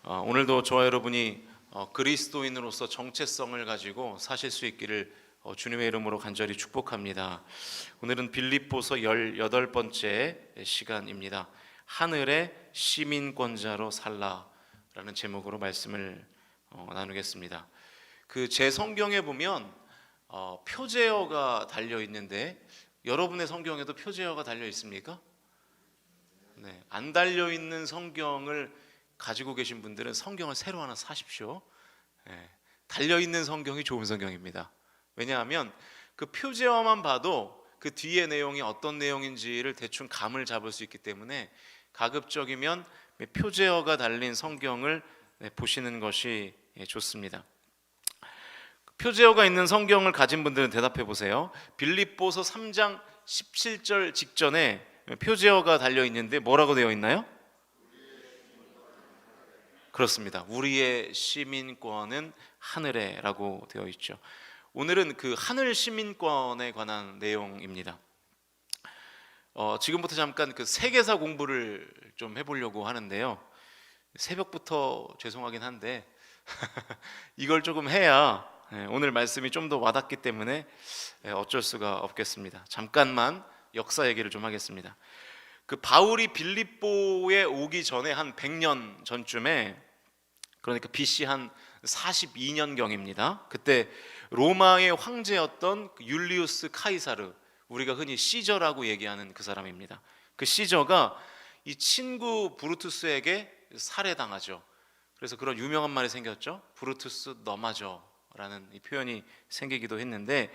오늘도 저와 여러분이 그리스도인으로서 정체성을 가지고 사실 수 있기를 주님의 이름으로 간절히 축복합니다. 오늘은 빌립보서 18번째 시간입니다. 하늘의 시민권자로 살라라는 제목으로 말씀을 나누겠습니다. 제 성경에 보면 표제어가 달려 있는데 여러분의 성경에도 표제어가 달려 있습니까? 네, 안 달려 있는 성경을 가지고 계신 분들은 성경을 새로 하나 사십시오. 네, 달려 있는 성경이 좋은 성경입니다. 왜냐하면 그 표제어만 봐도 그 뒤에 내용이 어떤 내용인지를 대충 감을 잡을 수 있기 때문에 가급적이면 표제어가 달린 성경을 보시는 것이 좋습니다. 표제어가 있는 성경을 가진 분들은 대답해 보세요. 빌립보서 3장 17절 직전에 표제어가 달려 있는데 뭐라고 되어 있나요? 그렇습니다. 우리의 시민권은 하늘에라고 되어 있죠. 오늘은 그 하늘 시민권에 관한 내용입니다. 지금부터 잠깐 그 세계사 공부를 좀 해보려고 하는데요. 새벽부터 죄송하긴 한데 이걸 조금 해야 오늘 말씀이 좀 더 와닿기 때문에 어쩔 수가 없겠습니다. 잠깐만 역사 얘기를 좀 하겠습니다. 그 바울이 빌립보에 오기 전에 한 100년 전쯤에, 그러니까 BC 한 42년경입니다. 그때 로마의 황제였던 율리우스 카이사르, 우리가 흔히 시저라고 얘기하는 그 사람입니다. 그 시저가 이 친구 브루투스에게 살해당하죠. 그래서 그런 유명한 말이 생겼죠. 브루투스 너마저라는 이 표현이 생기기도 했는데,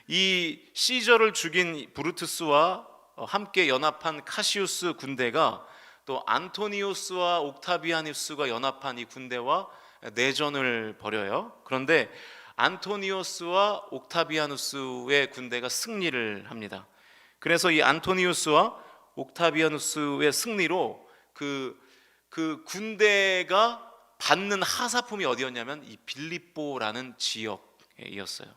이 시저를 죽인 브루투스와 함께 연합한 카시우스 군대가 또 안토니우스와 옥타비아누스가 연합한 이 군대와 내전을 벌여요. 그런데 안토니우스와 옥타비아누스의 군대가 승리를 합니다. 그래서 이 안토니우스와 옥타비아누스의 승리로 그 군대가 받는 하사품이 어디였냐면 이 빌립보라는 지역이었어요.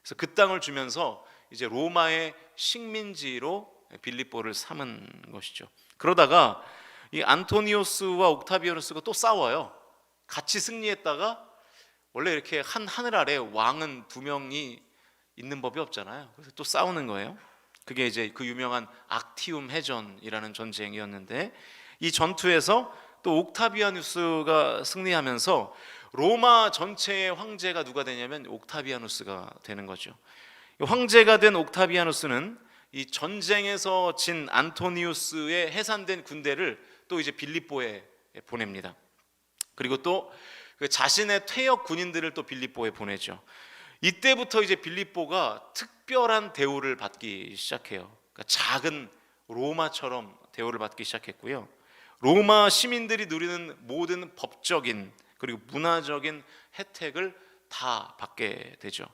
그래서 그 땅을 주면서 이제 로마의 식민지로 빌립보를 삼은 것이죠. 그러다가 이 안토니우스와 옥타비아누스가 또 싸워요. 같이 승리했다가, 원래 이렇게 한 하늘 아래 왕은 두 명이 있는 법이 없잖아요. 그래서 또 싸우는 거예요. 그게 이제 그 유명한 악티움 해전이라는 전쟁이었는데, 이 전투에서 또 옥타비아누스가 승리하면서 로마 전체의 황제가 누가 되냐면 옥타비아누스가 되는 거죠. 황제가 된 옥타비아누스는 이 전쟁에서 진 안토니우스의 해산된 군대를 또 이제 빌립보에 보냅니다. 그리고 또 자신의 퇴역 군인들을 또 빌립보에 보내죠. 이때부터 이제 빌립보가 특별한 대우를 받기 시작해요. 그러니까 작은 로마처럼 대우를 받기 시작했고요. 로마 시민들이 누리는 모든 법적인 그리고 문화적인 혜택을 다 받게 되죠.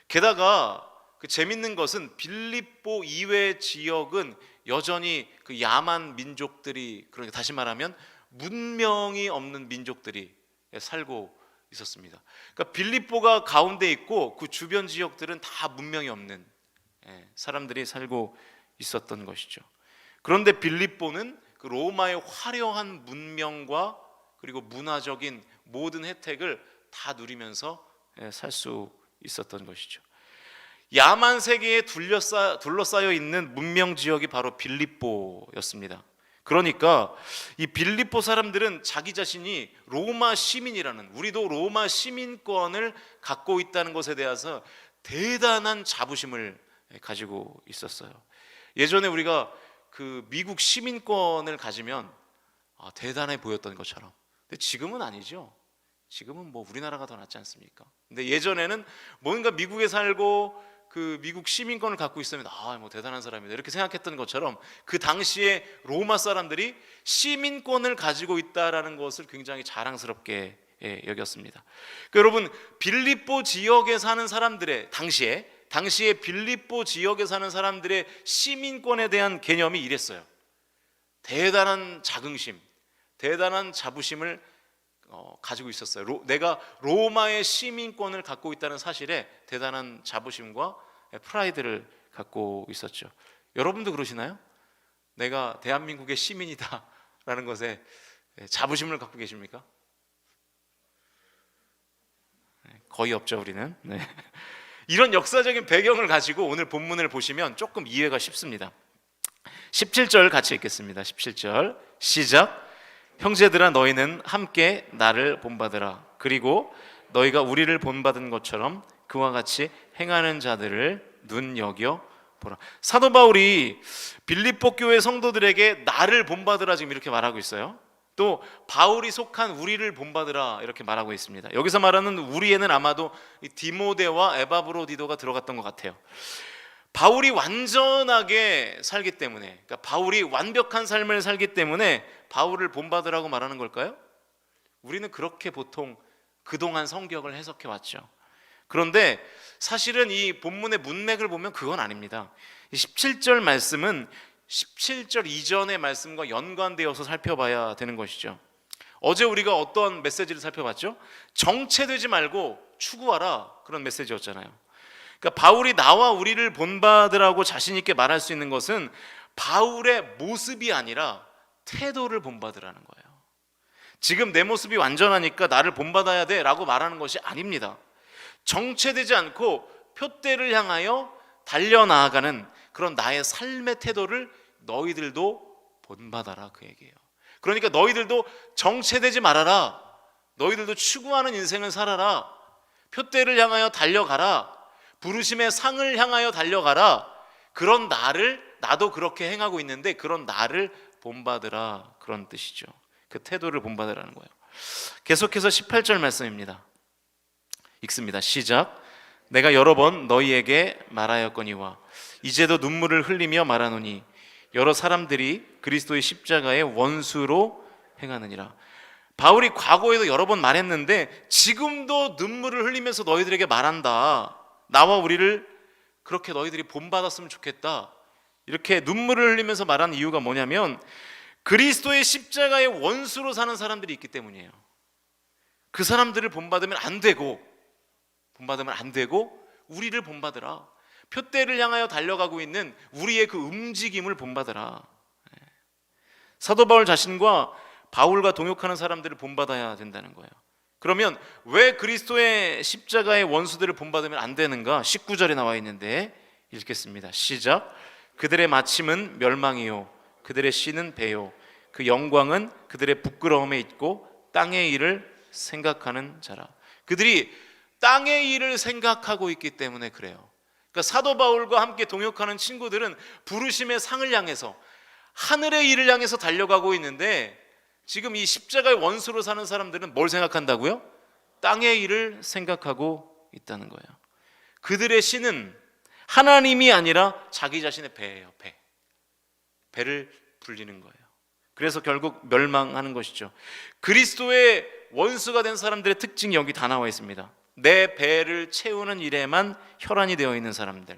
게다가 재밌는 것은 빌립보 이외 지역은 여전히 그 야만 민족들이, 그러니까 다시 말하면 문명이 없는 민족들이 살고 있었습니다. 그러니까 빌립보가 가운데 있고 그 주변 지역들은 다 문명이 없는 사람들이 살고 있었던 것이죠. 그런데 빌립보는 그 로마의 화려한 문명과 그리고 문화적인 모든 혜택을 다 누리면서 살 수 있었던 것이죠. 야만 세계에 둘러싸여 있는 문명 지역이 바로 빌립보였습니다. 그러니까 이 빌립보 사람들은 자기 자신이 로마 시민이라는, 우리도 로마 시민권을 갖고 있다는 것에 대해서 대단한 자부심을 가지고 있었어요. 예전에 우리가 그 미국 시민권을 가지면 대단해 보였던 것처럼. 근데 지금은 아니죠. 지금은 뭐 우리나라가 더 낫지 않습니까? 근데 예전에는 뭔가 미국에 살고 그 미국 시민권을 갖고 있으면 뭐 대단한 사람이다 이렇게 생각했던 것처럼, 그 당시에 로마 사람들이 시민권을 가지고 있다라는 것을 굉장히 자랑스럽게 여겼습니다. 그러니까 여러분, 빌립보 지역에 사는 사람들의 당시에 빌립보 지역에 사는 사람들의 시민권에 대한 개념이 이랬어요. 대단한 자긍심, 대단한 자부심을 가지고 있었어요. 내가 로마의 시민권을 갖고 있다는 사실에 대단한 자부심과 프라이드를 갖고 있었죠. 여러분도 그러시나요? 내가 대한민국의 시민이다 라는 것에 자부심을 갖고 계십니까? 거의 없죠, 우리는. 네. 이런 역사적인 배경을 가지고 오늘 본문을 보시면 조금 이해가 쉽습니다. 17절 같이 읽겠습니다. 17절 시작. 형제들아 너희는 함께 나를 본받으라. 그리고 너희가 우리를 본받은 것처럼 그와 같이 행하는 자들을 눈여겨 보라. 사도 바울이 빌립보 교회 성도들에게 나를 본받으라 지금 이렇게 말하고 있어요. 또 바울이 속한 우리를 본받으라 이렇게 말하고 있습니다. 여기서 말하는 우리에는 아마도 디모데와 에바브로디도가 들어갔던 것 같아요. 바울이 완전하게 살기 때문에, 그러니까 바울이 완벽한 삶을 살기 때문에 바울을 본받으라고 말하는 걸까요? 우리는 그렇게 보통 그동안 성경을 해석해 왔죠. 그런데 사실은 이 본문의 문맥을 보면 그건 아닙니다. 17절 말씀은 17절 이전의 말씀과 연관되어서 살펴봐야 되는 것이죠. 어제 우리가 어떤 메시지를 살펴봤죠? 정체되지 말고 추구하라, 그런 메시지였잖아요. 그러니까 바울이 나와 우리를 본받으라고 자신 있게 말할 수 있는 것은 바울의 모습이 아니라 태도를 본받으라는 거예요. 지금 내 모습이 완전하니까 나를 본받아야 돼 라고 말하는 것이 아닙니다. 정체되지 않고 표대를 향하여 달려나아가는 그런 나의 삶의 태도를 너희들도 본받아라, 그 얘기예요. 그러니까 너희들도 정체되지 말아라. 너희들도 추구하는 인생을 살아라. 표대를 향하여 달려가라. 부르심의 상을 향하여 달려가라. 그런 나를, 나도 그렇게 행하고 있는데 그런 나를 본받으라, 그런 뜻이죠. 그 태도를 본받으라는 거예요. 계속해서 18절 말씀입니다. 읽습니다. 시작. 내가 여러 번 너희에게 말하였거니와 이제도 눈물을 흘리며 말하노니 여러 사람들이 그리스도의 십자가의 원수로 행하느니라. 바울이 과거에도 여러 번 말했는데 지금도 눈물을 흘리면서 너희들에게 말한다. 나와 우리를 그렇게 너희들이 본받았으면 좋겠다. 이렇게 눈물을 흘리면서 말하는 이유가 뭐냐면 그리스도의 십자가의 원수로 사는 사람들이 있기 때문이에요. 그 사람들을 본받으면 안 되고 우리를 본받으라. 표대를 향하여 달려가고 있는 우리의 그 움직임을 본받으라. 사도 바울 자신과 바울과 동역하는 사람들을 본받아야 된다는 거예요. 그러면 왜 그리스도의 십자가의 원수들을 본받으면 안 되는가? 19절에 나와 있는데 읽겠습니다. 시작. 그들의 마침은 멸망이요 그들의 씨는 배요 그 영광은 그들의 부끄러움에 있고 땅의 일을 생각하는 자라. 그들이 땅의 일을 생각하고 있기 때문에 그래요. 그러니까 사도 바울과 함께 동역하는 친구들은 부르심의 상을 향해서 하늘의 일을 향해서 달려가고 있는데 지금 이 십자가의 원수로 사는 사람들은 뭘 생각한다고요? 땅의 일을 생각하고 있다는 거예요. 그들의 신은 하나님이 아니라 자기 자신의 배예요. 배를 불리는 거예요. 그래서 결국 멸망하는 것이죠. 그리스도의 원수가 된 사람들의 특징이 여기 다 나와 있습니다. 내 배를 채우는 일에만 혈안이 되어 있는 사람들,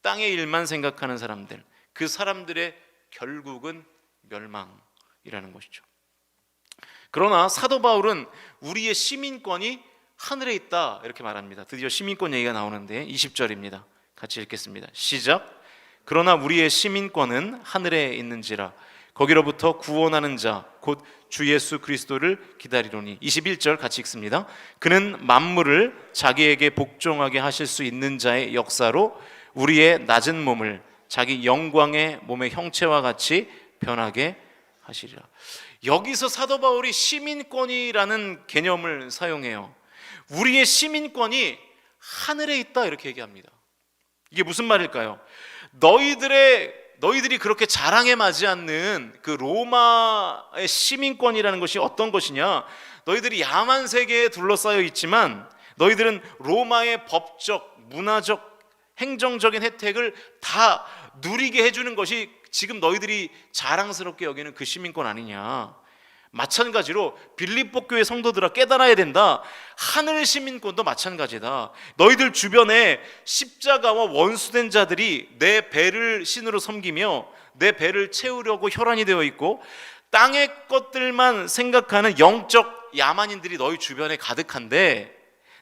땅의 일만 생각하는 사람들, 그 사람들의 결국은 멸망이라는 것이죠. 그러나 사도 바울은 우리의 시민권이 하늘에 있다 이렇게 말합니다. 드디어 시민권 얘기가 나오는데 20절입니다. 같이 읽겠습니다. 시작. 그러나 우리의 시민권은 하늘에 있는지라 거기로부터 구원하는 자 곧 주 예수 그리스도를 기다리노니. 21절 같이 읽습니다. 그는 만물을 자기에게 복종하게 하실 수 있는 자의 역사로 우리의 낮은 몸을 자기 영광의 몸의 형체와 같이 변하게 하시리라. 여기서 사도 바울이 시민권이라는 개념을 사용해요. 우리의 시민권이 하늘에 있다 이렇게 얘기합니다. 이게 무슨 말일까요? 너희들이 그렇게 자랑에 맞지 않는 그 로마의 시민권이라는 것이 어떤 것이냐? 너희들이 야만 세계에 둘러싸여 있지만 너희들은 로마의 법적, 문화적, 행정적인 혜택을 다 누리게 해주는 것이 지금 너희들이 자랑스럽게 여기는 그 시민권 아니냐? 마찬가지로 빌립보 교회 성도들아 깨달아야 된다. 하늘 시민권도 마찬가지다. 너희들 주변에 십자가와 원수된 자들이 내 배를 신으로 섬기며 내 배를 채우려고 혈안이 되어 있고 땅의 것들만 생각하는 영적 야만인들이 너희 주변에 가득한데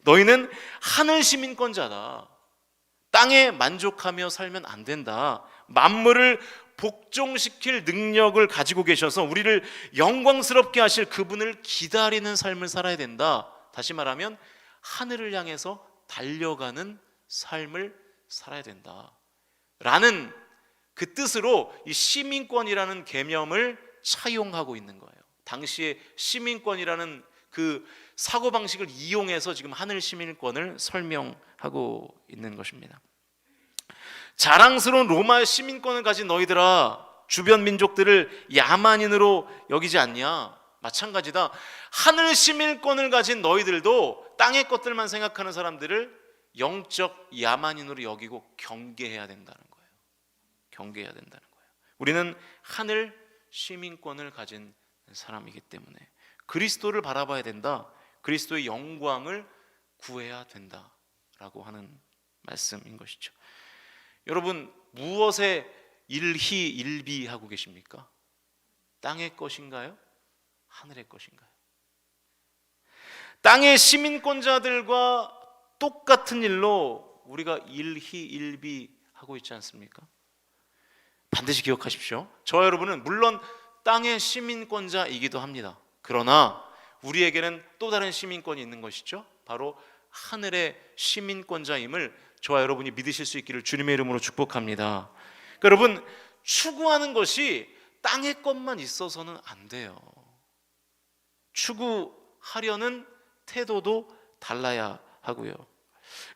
너희는 하늘 시민권자다. 땅에 만족하며 살면 안 된다. 만물을 복종시킬 능력을 가지고 계셔서 우리를 영광스럽게 하실 그분을 기다리는 삶을 살아야 된다. 다시 말하면 하늘을 향해서 달려가는 삶을 살아야 된다라는 그 뜻으로 이 시민권이라는 개념을 차용하고 있는 거예요. 당시에 시민권이라는 그 사고방식을 이용해서 지금 하늘 시민권을 설명하고 있는 것입니다. 자랑스러운 로마의 시민권을 가진 너희들아, 주변 민족들을 야만인으로 여기지 않냐? 마찬가지다. 하늘 시민권을 가진 너희들도 땅의 것들만 생각하는 사람들을 영적 야만인으로 여기고 경계해야 된다는 거예요. 경계해야 된다는 거예요. 우리는 하늘 시민권을 가진 사람이기 때문에 그리스도를 바라봐야 된다. 그리스도의 영광을 구해야 된다라고 하는 말씀인 것이죠. 여러분, 무엇에 일희일비하고 계십니까? 땅의 것인가요? 하늘의 것인가요? 땅의 시민권자들과 똑같은 일로 우리가 일희일비하고 있지 않습니까? 반드시 기억하십시오. 저와 여러분은 물론 땅의 시민권자이기도 합니다. 그러나 우리에게는 또 다른 시민권이 있는 것이죠. 바로 하늘의 시민권자임을 저와 여러분이 믿으실 수 있기를 주님의 이름으로 축복합니다. 그러니까 여러분, 추구하는 것이 땅의 것만 있어서는 안 돼요. 추구하려는 태도도 달라야 하고요.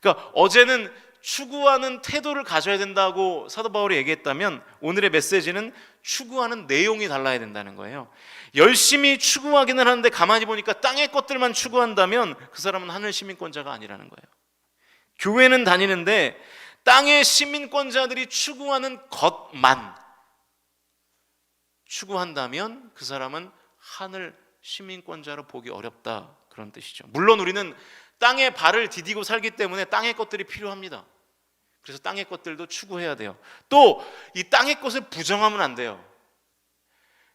그러니까 어제는 추구하는 태도를 가져야 된다고 사도 바울이 얘기했다면 오늘의 메시지는 추구하는 내용이 달라야 된다는 거예요. 열심히 추구하기는 하는데 가만히 보니까 땅의 것들만 추구한다면 그 사람은 하늘 시민권자가 아니라는 거예요. 교회는 다니는데 땅의 시민권자들이 추구하는 것만 추구한다면 그 사람은 하늘 시민권자로 보기 어렵다, 그런 뜻이죠. 물론 우리는 땅에 발을 디디고 살기 때문에 땅의 것들이 필요합니다. 그래서 땅의 것들도 추구해야 돼요. 또 이 땅의 것을 부정하면 안 돼요.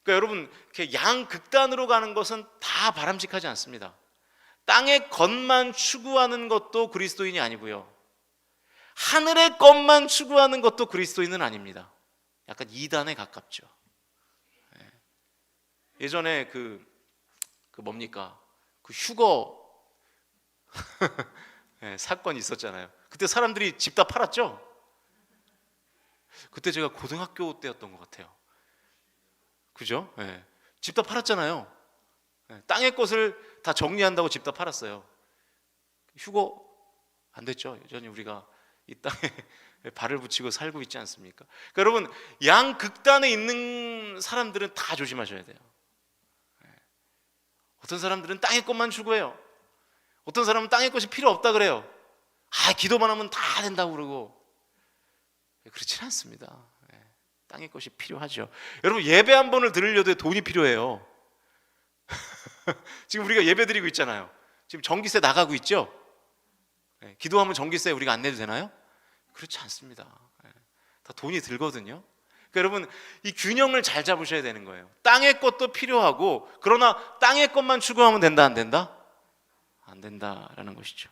그러니까 여러분, 이렇게 양극단으로 가는 것은 다 바람직하지 않습니다. 땅의 것만 추구하는 것도 그리스도인이 아니고요, 하늘의 것만 추구하는 것도 그리스도인은 아닙니다. 약간 이단에 가깝죠. 예전에 그 뭡니까? 그 휴거 사건이 있었잖아요. 그때 사람들이 집 다 팔았죠? 그때 제가 고등학교 때였던 것 같아요. 그죠? 집 다 팔았잖아요. 땅의 것을 다 정리한다고 집 다 팔았어요. 휴거 안 됐죠? 여전히 우리가 이 땅에 발을 붙이고 살고 있지 않습니까? 그러니까 여러분, 양극단에 있는 사람들은 다 조심하셔야 돼요. 어떤 사람들은 땅의 것만 추구해요. 어떤 사람은 땅의 것이 필요 없다 그래요. 기도만 하면 다 된다고 그러고. 그렇지는 않습니다. 땅의 것이 필요하죠. 여러분, 예배 한 번을 드리려도 돈이 필요해요. 지금 우리가 예배 드리고 있잖아요. 지금 전기세 나가고 있죠? 기도하면 전기세 우리가 안 내도 되나요? 그렇지 않습니다. 다 돈이 들거든요. 그러니까 여러분, 이 균형을 잘 잡으셔야 되는 거예요. 땅의 것도 필요하고, 그러나 땅의 것만 추구하면 된다, 안 된다? 안 된다라는 것이죠.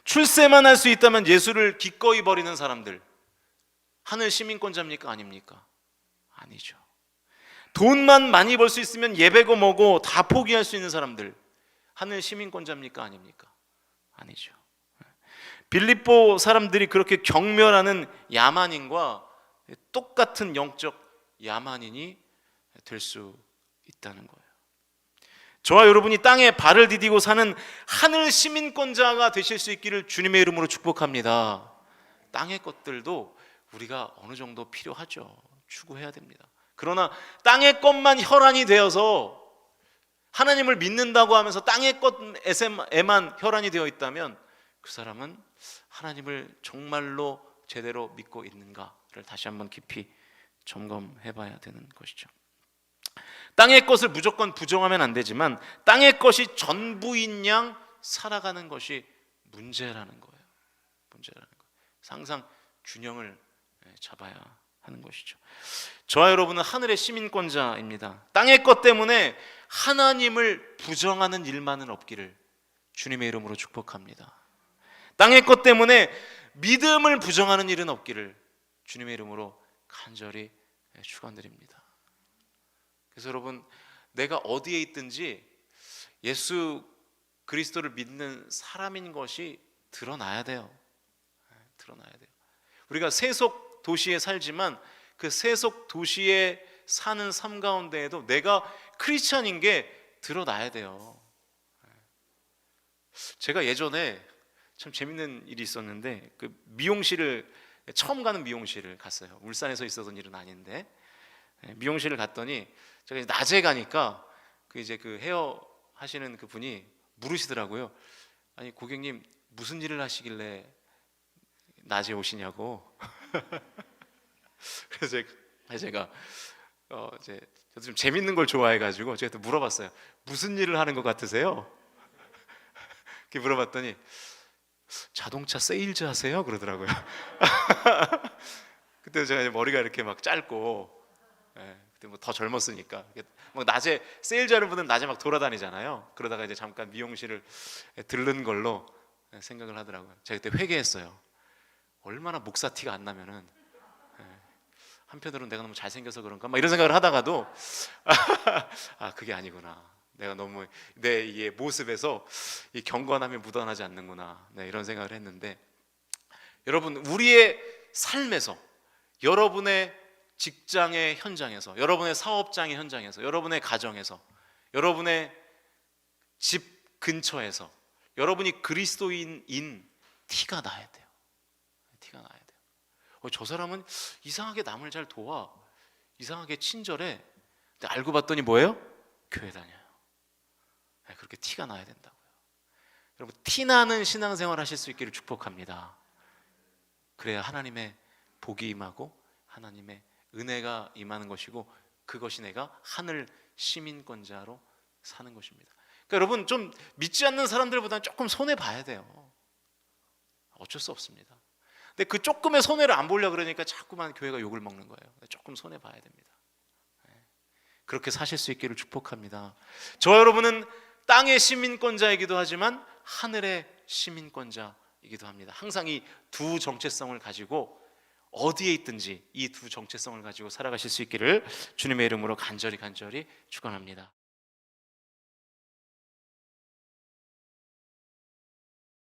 출세만 할 수 있다면 예수를 기꺼이 버리는 사람들, 하늘 시민권자입니까? 아닙니까? 아니죠. 돈만 많이 벌 수 있으면 예배고 뭐고 다 포기할 수 있는 사람들, 하늘 시민권자입니까? 아닙니까? 아니죠. 빌립보 사람들이 그렇게 경멸하는 야만인과 똑같은 영적 야만인이 될 수 있다는 거예요. 저와 여러분이 땅에 발을 디디고 사는 하늘 시민권자가 되실 수 있기를 주님의 이름으로 축복합니다. 땅의 것들도 우리가 어느 정도 필요하죠. 추구해야 됩니다. 그러나 땅의 것만 혈안이 되어서 하나님을 믿는다고 하면서 땅의 것에만 혈안이 되어 있다면 그 사람은 하나님을 정말로 제대로 믿고 있는가를 다시 한번 깊이 점검해 봐야 되는 것이죠. 땅의 것을 무조건 부정하면 안 되지만 땅의 것이 전부인 양 살아가는 것이 문제라는 거예요. 문제라는 거예요. 항상 균형을 잡아야 하는 것이죠. 저와 여러분은 하늘의 시민권자입니다. 땅의 것 때문에 하나님을 부정하는 일만은 없기를 주님의 이름으로 축복합니다. 땅의 것 때문에 믿음을 부정하는 일은 없기를 주님의 이름으로 간절히 축원드립니다. 그래서 여러분, 내가 어디에 있든지 예수 그리스도를 믿는 사람인 것이 드러나야 돼요. 드러나야 돼요. 우리가 세속 도시에 살지만 그 세속 도시에 사는 삶 가운데에도 내가 크리스천인 게 드러나야 돼요. 제가 예전에 참 재밌는 일이 있었는데, 그 미용실을 처음 가는 미용실을 갔어요. 울산에서 있었던 일은 아닌데, 미용실을 갔더니 제가 이제 낮에 가니까 그 헤어 하시는 그 분이 물으시더라고요. 아니 고객님 무슨 일을 하시길래 낮에 오시냐고. 그래서 제가 이제 저도 좀 재밌는 걸 좋아해가지고 제가 또 물어봤어요. 무슨 일을 하는 것 같으세요? 이렇게 물어봤더니 자동차 세일즈 하세요? 그러더라고요. 그때 제가 머리가 이렇게 막 짧고, 그때 뭐 더 젊었으니까 막 낮에 세일즈하는 분은 낮에 막 돌아다니잖아요. 그러다가 이제 잠깐 미용실을 들른 걸로 생각을 하더라고요. 제가 그때 회개했어요. 얼마나 목사 티가 안 나면은, 한편으로는 내가 너무 잘생겨서 그런가 막 이런 생각을 하다가도 아 그게 아니구나. 내가 너무 내 이 모습에서 이 경건함이 묻어나지 않는구나. 네, 이런 생각을 했는데, 여러분 우리의 삶에서, 여러분의 직장의 현장에서, 여러분의 사업장의 현장에서, 여러분의 가정에서, 여러분의 집 근처에서 여러분이 그리스도인인 티가 나야 돼요. 티가 나야 돼요. 저 사람은 이상하게 남을 잘 도와, 이상하게 친절해. 근데 알고 봤더니 뭐예요? 교회 다녀요. 그렇게 티가 나야 된다고요. 여러분 티나는 신앙생활 하실 수 있기를 축복합니다. 그래야 하나님의 복이 임하고 하나님의 은혜가 임하는 것이고, 그것이 내가 하늘 시민권자로 사는 것입니다. 그러니까 여러분 좀 믿지 않는 사람들보다는 조금 손해 봐야 돼요. 어쩔 수 없습니다. 근데 그 조금의 손해를 안 보려고 그러니까 자꾸만 교회가 욕을 먹는 거예요. 조금 손해 봐야 됩니다. 그렇게 사실 수 있기를 축복합니다. 저 여러분은 땅의 시민권자이기도 하지만 하늘의 시민권자이기도 합니다. 항상 이 두 정체성을 가지고 어디에 있든지 이 두 정체성을 가지고 살아가실 수 있기를 주님의 이름으로 간절히 축원합니다.